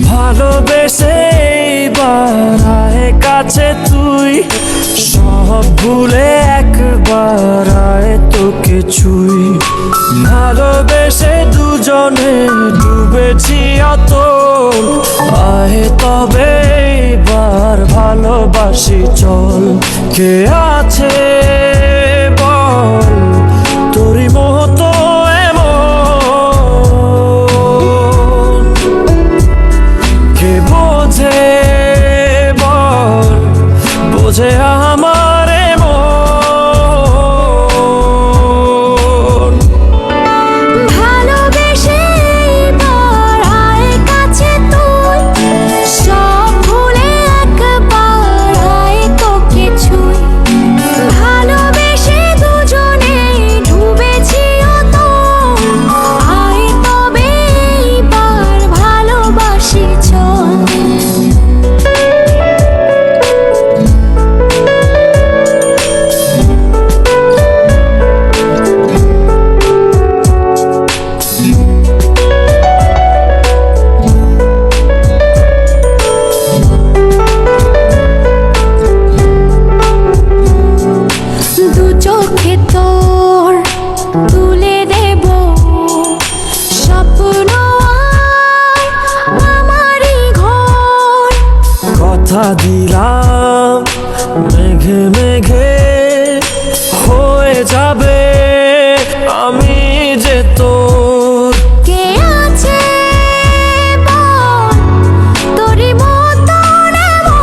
ভালোবেসে বাড়ায় কাছে তুই, সব ভুলে একবার আয় তোকে ছুই। ভালোবেসে দুজনে ডুবেছি অতল, আয় তবে এবার ভালোবাসি চল। কে আছে বল তোরই মতো এমন, কে বোঝে বল বোঝে আমার মন। ভালোবেসে বাড়ায় কাছে তুই, সব ভুলে একবার আয় তোকে ছুই। ভালোবেসে দুজনে ডুবেছি অতল, আয় তবে এবার ভালোবাসি চল। দু চোখে তোর তুলে দেব স্বপ্ন আর আমারই ঘর। কথা দিলাম মেঘে মেঘে হয়ে যাবে আমি যে তোর। কে আছে বল তোরই মতন এমন,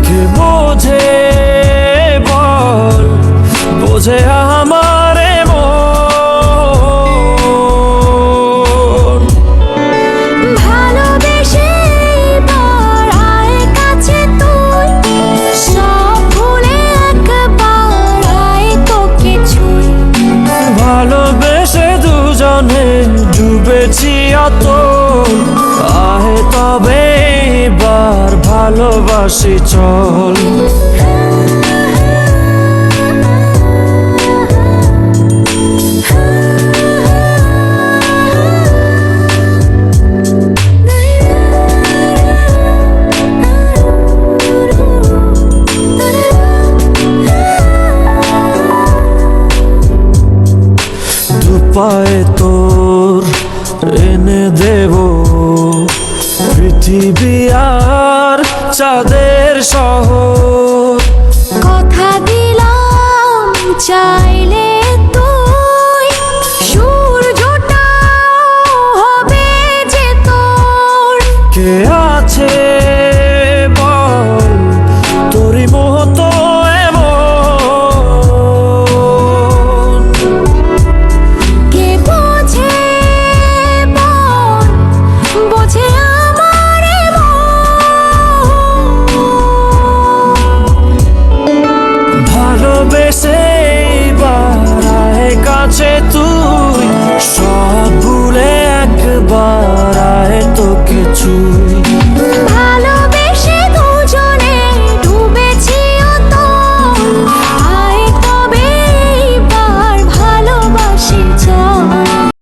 কে বোঝে বল বোঝে আমার মন। ভালোবেসে বাড়ায় কাছে তুই, সব ভুলে একবার আয় তোকে ছুই। ভালোবেসে দুজনে ডুবেছি অতল, আয় তবে এবার ভালোবাসি চল। দুপায়ে তোর এনে দেব পৃথিবী আর চাঁদের শহর। কথা দিলাম চাইলে তুই সূর্যটা হবে যে তোর। কে